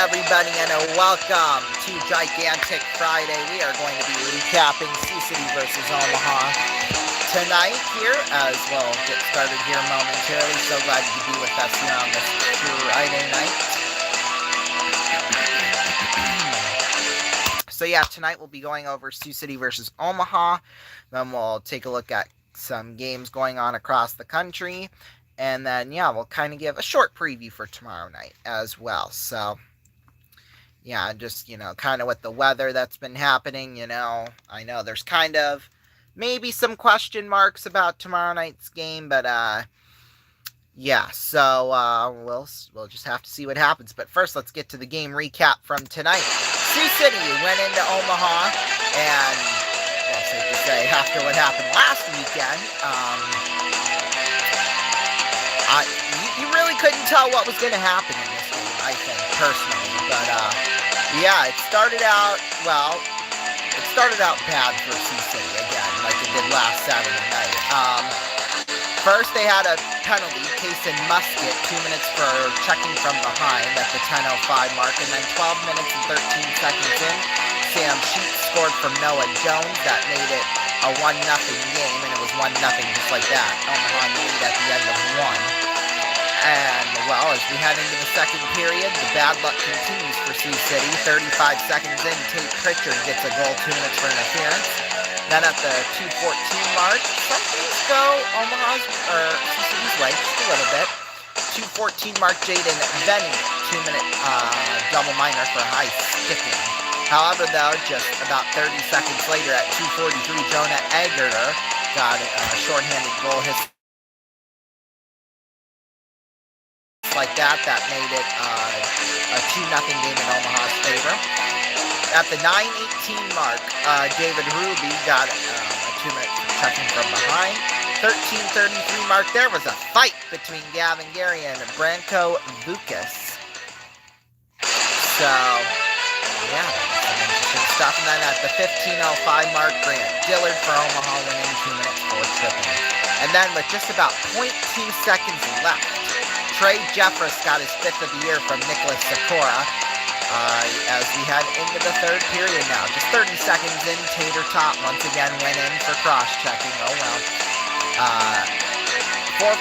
everybody, and welcome to Gigantic Friday. We are going to be recapping Sioux City versus Omaha tonight here, as we'll get started here momentarily. So glad you could be with us here on this Friday night. So yeah, tonight we'll be going over Sioux City versus Omaha. Then we'll take a look at some games going on across the country. And then, yeah, we'll kind of give a short preview for tomorrow night as well. So, yeah, just, kind of with the weather that's been happening, I know there's kind of maybe some question marks about tomorrow night's game, but, yeah, so we'll just have to see what happens. But first, let's get to the game recap from tonight. Sioux City went into Omaha, and, well, safe to say, after what happened last weekend, you really couldn't tell what was going to happen in this game, I think, personally. But, yeah, it started out bad for Sioux City, again, like it did last Saturday night. First, they had a penalty, Kason Musket, 2 minutes for checking from behind at the 10:05 mark, and then 12 minutes and 13 seconds in, Sam Sheets scored from Noah Jones. That made it a 1-0 game, and it was 1-0 just like that. Omaha lead at the end of one. And, well, as we head into the second period, the bad luck continues for Sioux City. 35 seconds in, Tate Pritchard gets a goal, 2 minutes for interference. Then at the 2:14 mark, some things go Omaha's, or Sioux City's way, just a little bit. 2:14 mark, Jaden Venny, 2-minute double minor for high sticking. However, though, just about 30 seconds later at 2:43, Jonah Egerter got a shorthanded goal. His like that made it a 2-0 game in Omaha's favor. At the 9:18 mark, David Ruby got a 2-minute checking from behind. 13:33 mark, there was a fight between Gavin Gary and Branko Vukas. So, yeah, some interesting stuff. And then at the 15:05 mark, Grant Dillard for Omaha winning 2 minutes for tripping. And then with just about 0.2 seconds left, Trey Jeffress got his 5th of the year from Nicholas Sikora as we head into the third period now. Just 30 seconds in, Tater Tot once again went in for cross-checking. Oh well.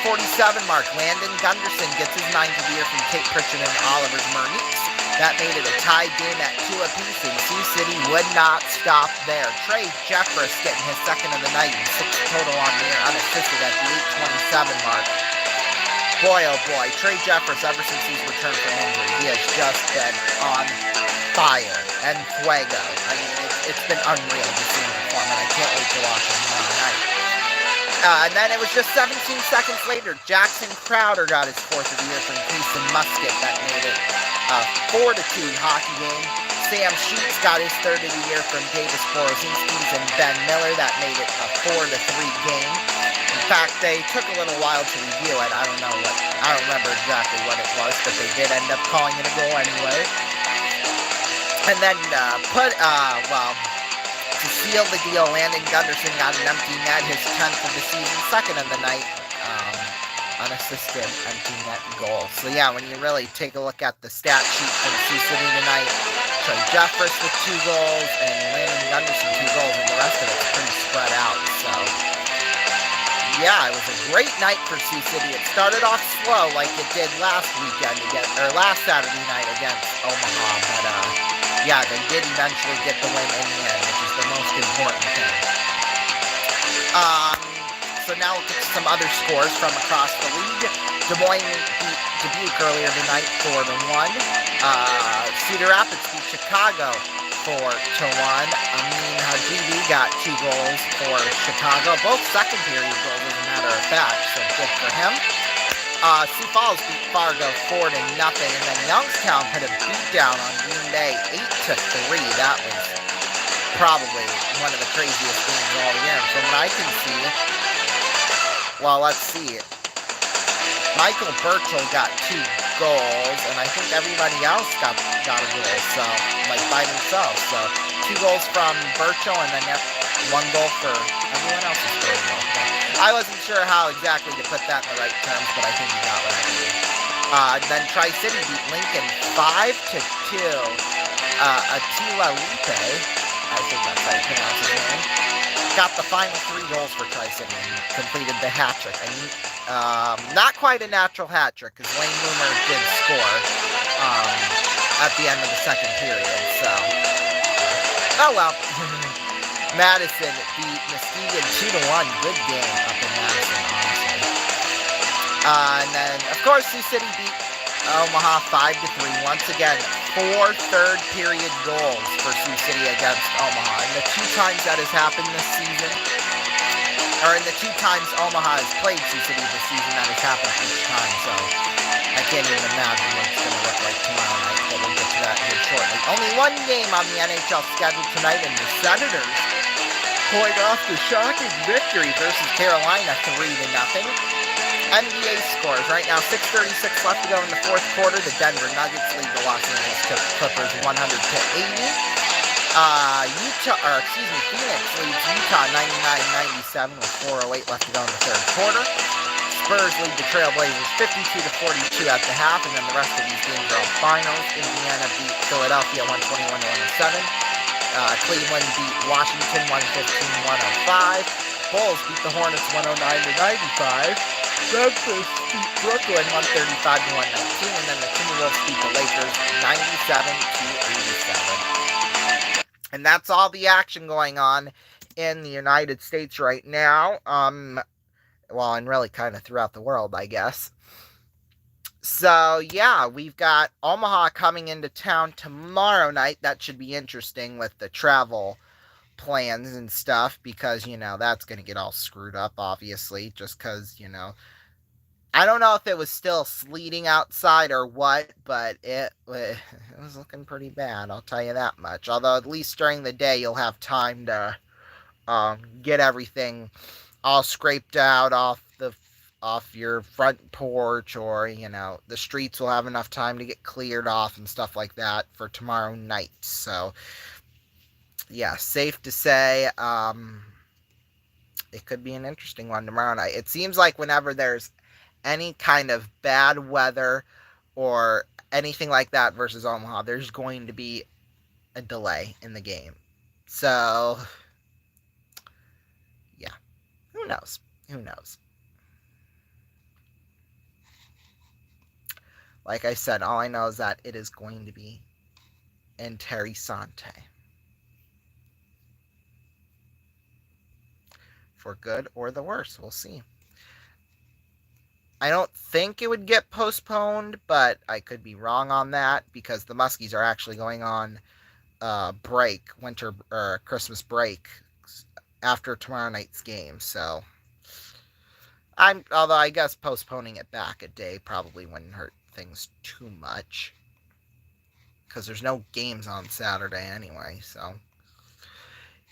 4:47 mark, Landon Gunderson gets his 9th of the year from Tate Pritchard and Oliver Merniques. That made it a tied game at 2 apiece, and Sioux City would not stop there. Trey Jeffress getting his 2nd of the night and 6 total on the year unassisted at the 8:27 mark. Boy, oh boy, Trey Jeffress, ever since he's returned from injury, he has just been on fire and fuego. I mean, it's been unreal to see him perform, and I can't wait to watch him tomorrow night. And then it was just 17 seconds later, Jackson Crowder got his 4th of the year from Kason Musket. That made it a 4-2 hockey game. Sam Sheets got his 3rd of the year from Davis Borozinskis and Ben Miller. That made it a 4-3 game. In fact, they took a little while to review it. I don't remember exactly what it was, but they did end up calling it a goal anyway. And then to seal the deal, Landon Gunderson got an empty net, his 10th of the season, 2nd of the night, unassisted empty net goal. So yeah, when you really take a look at the stat sheet from Sioux City tonight, Trey Jeffress with 2 goals and Landon Gunderson 2 goals, and the rest of it's pretty spread out. So yeah, it was a great night for Sioux City. It started off slow like it did last Saturday night against Omaha, but yeah, they did eventually get the win in the end, which is the most important thing. So now we'll get to some other scores from across the league. Des Moines beat Dubuque earlier tonight 4-1. Cedar Rapids beat Chicago 4-1. Amin Hajibi got 2 goals for Chicago, both second period goals as a matter of fact, so good for him. Sioux Falls beat Fargo 4-0, and then Youngstown put a beat down on Green Bay 8-3. That was probably one of the craziest games all year. And from what I can see, well, let's see. Michael Burchell got 2 goals, and I think everybody else got a goal, so, like, by themselves. So, 2 goals from Burchell, and then 1 goal for everyone else who scored a goal. I wasn't sure how exactly to put that in the right terms, but I think you got what I mean. Then Tri-City beat Lincoln 5-2. Attila Lipe, I think that's how you pronounce his name, got the final 3 goals for Tri-City and completed the hat trick. And not quite a natural hat trick because Wayne Loomer did score at the end of the second period. So, oh well. Madison beat Muskegon 2-1. Good game up in Madison, honestly. And then, of course, Sioux City beat Omaha 5-3. Once again, 4 third-period goals for Sioux City against Omaha. And the 2 times that has happened this season, or in the 2 times Omaha has played Sioux City this season, that has happened each time. So I can't even imagine what it's going to look like tomorrow night, but we'll get to that here shortly. Only 1 game on the NHL schedule tonight, and the Senators pulled off the shocking victory versus Carolina 3-0. NBA scores right now, 6:36 left to go in the 4th quarter. The Denver Nuggets lead the Los Angeles Clippers 100-80. Phoenix leads Utah 99-97 with 4:08 left to go in the 3rd quarter. Spurs lead the Trailblazers 52-42 at the half, and then the rest of these games are all finals. Indiana beat Philadelphia 121-107. Cleveland beat Washington 115-105. Bulls beat the Hornets 109-95. Memphis beat Brooklyn 135-119, and then the Timberwolves beat the Lakers 97-87. And that's all the action going on in the United States right now. Well, and really kind of throughout the world, I guess. So, yeah, we've got Omaha coming into town tomorrow night. That should be interesting with the travel plans and stuff because, that's going to get all screwed up, obviously, just because, I don't know if it was still sleeting outside or what, but it was looking pretty bad, I'll tell you that much. Although at least during the day you'll have time to get everything all scraped out off your front porch, or the streets will have enough time to get cleared off and stuff like that for tomorrow night. So yeah, safe to say it could be an interesting one tomorrow night. It seems like whenever there's any kind of bad weather or anything like that versus Omaha, there's going to be a delay in the game. So, yeah. Who knows? Like I said, all I know is that it is going to be interessante. For good or the worse, we'll see. I don't think it would get postponed, but I could be wrong on that because the Muskies are actually going on break, winter or Christmas break after tomorrow night's game. So, although I guess postponing it back a day probably wouldn't hurt things too much because there's no games on Saturday anyway. So,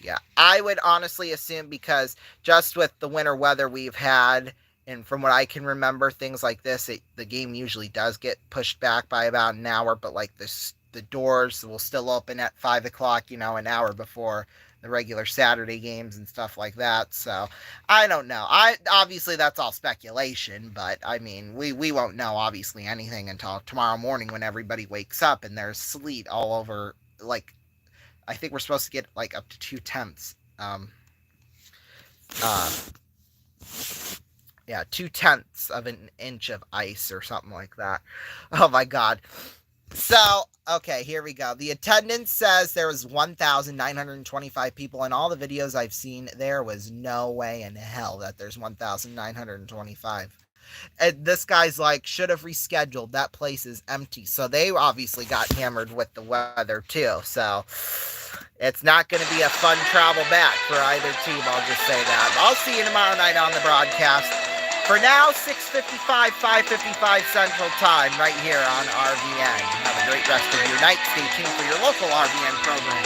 yeah, I would honestly assume because just with the winter weather we've had. And from what I can remember, things like this, the game usually does get pushed back by about an hour, but like the doors will still open at 5 o'clock, an hour before the regular Saturday games and stuff like that. So I don't know. Obviously that's all speculation, but I mean, we won't know obviously anything until tomorrow morning when everybody wakes up and there's sleet all over. Like, I think we're supposed to get like up to 2/10. 2/10 of an inch of ice or something like that. Oh my God. So, okay, here we go. The attendance says there was 1,925 people. In all the videos I've seen, there was no way in hell that there's 1,925. And this guy's like, should have rescheduled. That place is empty. So they obviously got hammered with the weather too. So it's not going to be a fun travel back for either team. I'll just say that. I'll see you tomorrow night on the broadcast. For now, 6:55, 5:55 Central Time, right here on RVN. Have a great rest of your night. Stay tuned for your local RVN program.